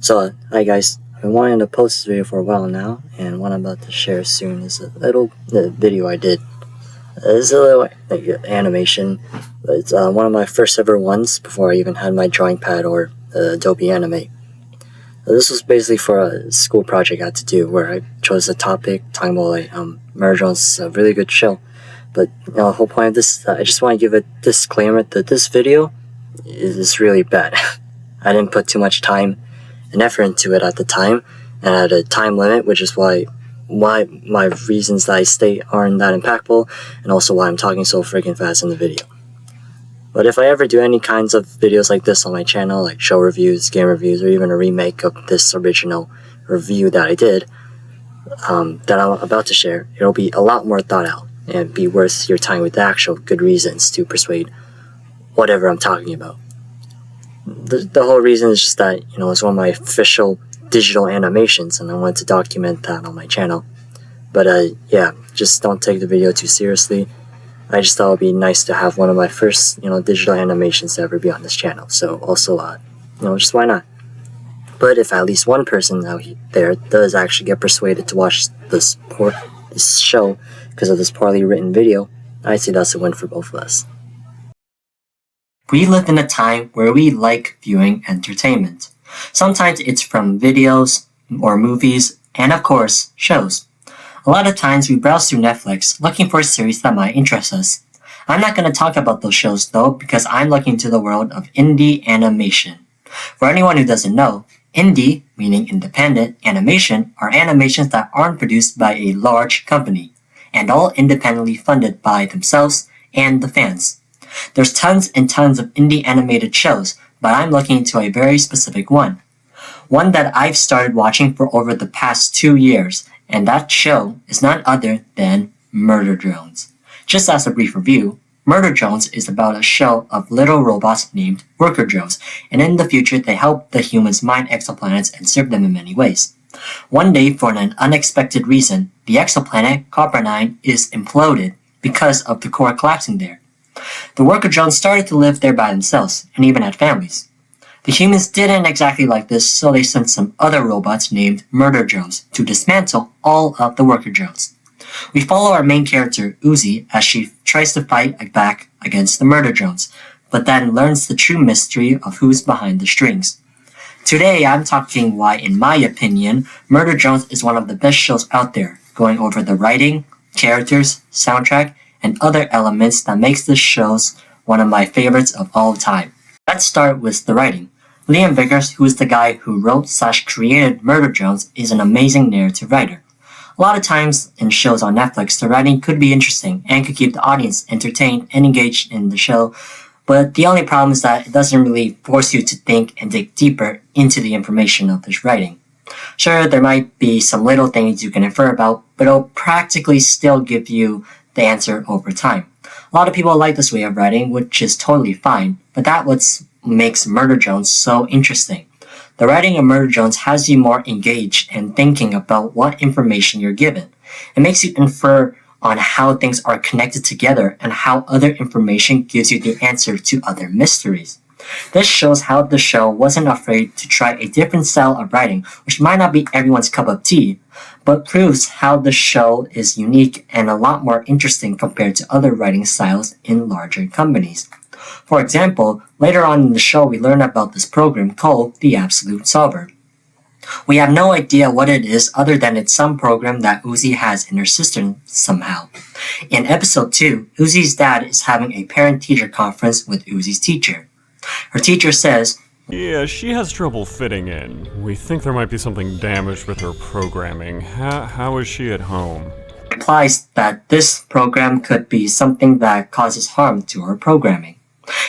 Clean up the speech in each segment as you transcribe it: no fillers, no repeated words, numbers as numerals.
Hi guys. I've been wanting to post this video for a while now, and what I'm about to share soon is a little video I did. It's a little animation. It's one of my first ever ones before I even had my drawing pad or Adobe Animate. This was basically for a school project I had to do, where I chose a topic talking about MDion's a really good show. But the whole point of this, I just want to give a disclaimer that this video is really bad. I didn't put too much time and effort into it at the time, and I had a time limit, which is why my reasons that I state aren't that impactful, and also why I'm talking so freaking fast in the video. But if I ever do any kinds of videos like this on my channel, like show reviews, game reviews, or even a remake of this original review that I did, that I'm about to share, it'll be a lot more thought out and be worth your time with the actual good reasons to persuade whatever I'm talking about. The whole reason is just that, it's one of my official digital animations, and I wanted to document that on my channel. But yeah, just don't take the video too seriously. I just thought it would be nice to have one of my first, digital animations to ever be on this channel. So also, just why not? But if at least one person out there does actually get persuaded to watch this show because of this poorly written video, I'd say that's a win for both of us. We live in a time where we like viewing entertainment. Sometimes it's from videos or movies, and of course, shows. A lot of times we browse through Netflix looking for a series that might interest us. I'm not going to talk about those shows though, because I'm looking to the world of indie animation. For anyone who doesn't know, indie, meaning independent, animation are animations that aren't produced by a large company, and all independently funded by themselves and the fans. There's tons and tons of indie animated shows, but I'm looking into a very specific one. One that I've started watching for over the past 2 years, and that show is none other than Murder Drones. Just as a brief review, Murder Drones is about a show of little robots named worker drones, and in the future they help the humans mine exoplanets and serve them in many ways. One day, for an unexpected reason, the exoplanet Copper-9 is imploded because of the core collapsing there. The worker drones started to live there by themselves, and even had families. The humans didn't exactly like this, so they sent some other robots named Murder Drones to dismantle all of the worker drones. We follow our main character, Uzi, as she tries to fight back against the Murder Drones, but then learns the true mystery of who's behind the strings. Today, I'm talking why, in my opinion, Murder Drones is one of the best shows out there, going over the writing, characters, soundtrack, and other elements that makes this show one of my favorites of all time. Let's start with the writing. Vickers, who is the guy who wrote/created Murder Drones, is an amazing narrative writer. A lot of times in shows on Netflix, the writing could be interesting and could keep the audience entertained and engaged in the show, but the only problem is that it doesn't really force you to think and dig deeper into the information of this writing. Sure, there might be some little things you can infer about, but it'll practically still give you the answer over time. A lot of people like this way of writing, which is totally fine, but that's what makes Murder Drones so interesting. The writing of Murder Drones has you more engaged and thinking about what information you're given. It makes you infer on how things are connected together and how other information gives you the answer to other mysteries. This shows how the show wasn't afraid to try a different style of writing, which might not be everyone's cup of tea, but proves how the show is unique and a lot more interesting compared to other writing styles in larger companies. For example, later on in the show we learn about this program called the Absolute Solver. We have no idea what it is other than it's some program that Uzi has in her system somehow. In episode 2, Uzi's dad is having a parent-teacher conference with Uzi's teacher. Her teacher says, "Yeah, she has trouble fitting in. We think there might be something damaged with her programming. How is she at home?" Implies that this program could be something that causes harm to her programming.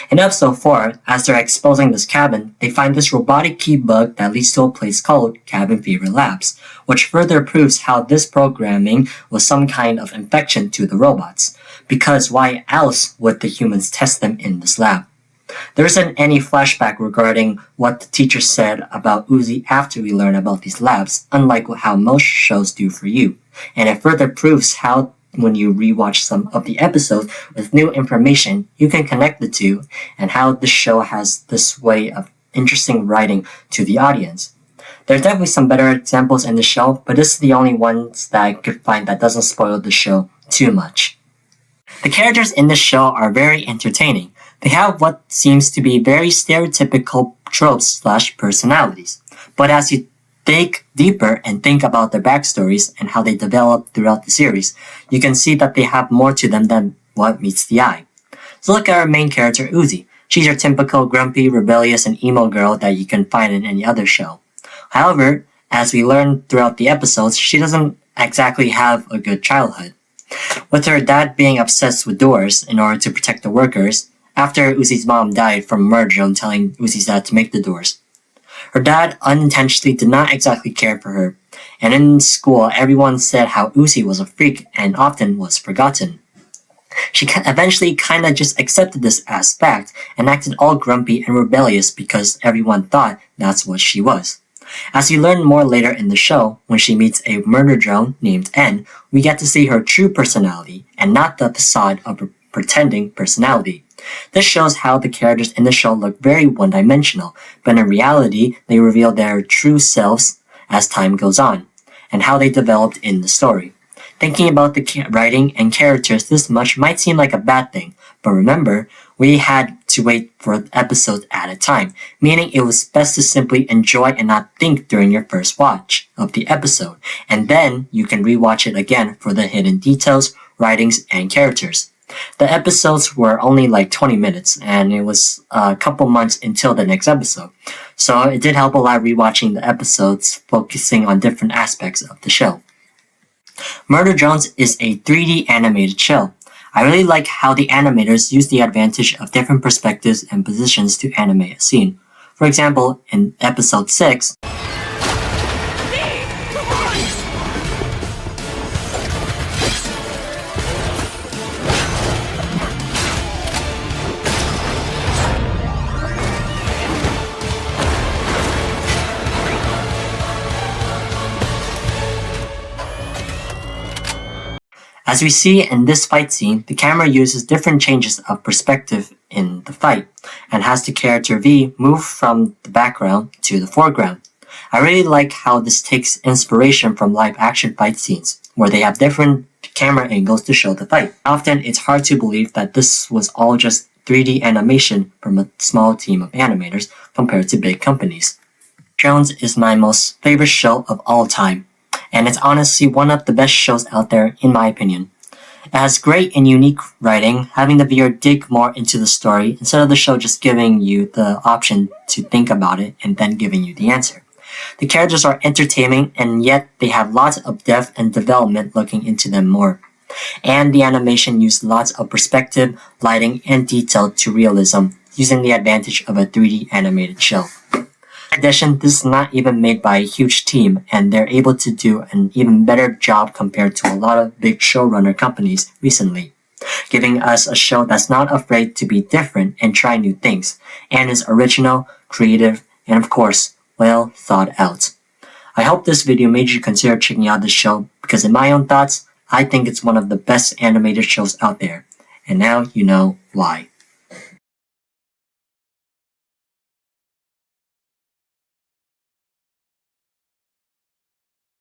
In episode 4, as they're exposing this cabin, they find this robotic key bug that leads to a place called Cabin Fever Labs, which further proves how this programming was some kind of infection to the robots, because why else would the humans test them in this lab? There isn't any flashback regarding what the teacher said about Uzi after we learn about these labs, unlike how most shows do for you, and it further proves how when you rewatch some of the episodes with new information, you can connect the two, and how the show has this way of interesting writing to the audience. There are definitely some better examples in the show, but this is the only ones that I could find that doesn't spoil the show too much. The characters in the show are very entertaining. They have what seems to be very stereotypical tropes/personalities. But as you dig deeper and think about their backstories and how they develop throughout the series, you can see that they have more to them than what meets the eye. So look at our main character, Uzi. She's your typical grumpy, rebellious, and emo girl that you can find in any other show. However, as we learn throughout the episodes, she doesn't exactly have a good childhood. With her dad being obsessed with doors in order to protect the workers, after Uzi's mom died from a murder drone telling Uzi's dad to make the doors. Her dad unintentionally did not exactly care for her, and in school everyone said how Uzi was a freak and often was forgotten. She eventually kinda just accepted this as fact and acted all grumpy and rebellious because everyone thought that's what she was. As you learn more later in the show, when she meets a murder drone named N, we get to see her true personality and not the facade of a pretending personality. This shows how the characters in the show look very one-dimensional, but in reality, they reveal their true selves as time goes on, and how they developed in the story. Thinking about the writing and characters this much might seem like a bad thing, but remember, we had to wait for episodes at a time, meaning it was best to simply enjoy and not think during your first watch of the episode, and then you can rewatch it again for the hidden details, writings, and characters. The episodes were only like 20 minutes, and it was a couple months until the next episode, so it did help a lot rewatching the episodes, focusing on different aspects of the show. Murder Drones is a 3D animated show. I really like how the animators use the advantage of different perspectives and positions to animate a scene. For example, in episode 6, as we see in this fight scene, the camera uses different changes of perspective in the fight, and has the character V move from the background to the foreground. I really like how this takes inspiration from live action fight scenes, where they have different camera angles to show the fight. Often it's hard to believe that this was all just 3D animation from a small team of animators compared to big companies. Drones is my most favorite show of all time, and it's honestly one of the best shows out there in my opinion. It has great and unique writing, having the viewer dig more into the story instead of the show just giving you the option to think about it and then giving you the answer. The characters are entertaining, and yet they have lots of depth and development looking into them more. And the animation used lots of perspective, lighting, and detail to realism, using the advantage of a 3D animated show. In addition, this is not even made by a huge team, and they're able to do an even better job compared to a lot of big showrunner companies recently, giving us a show that's not afraid to be different and try new things, and is original, creative, and of course, well thought out. I hope this video made you consider checking out this show, because in my own thoughts, I think it's one of the best animated shows out there, and now you know why.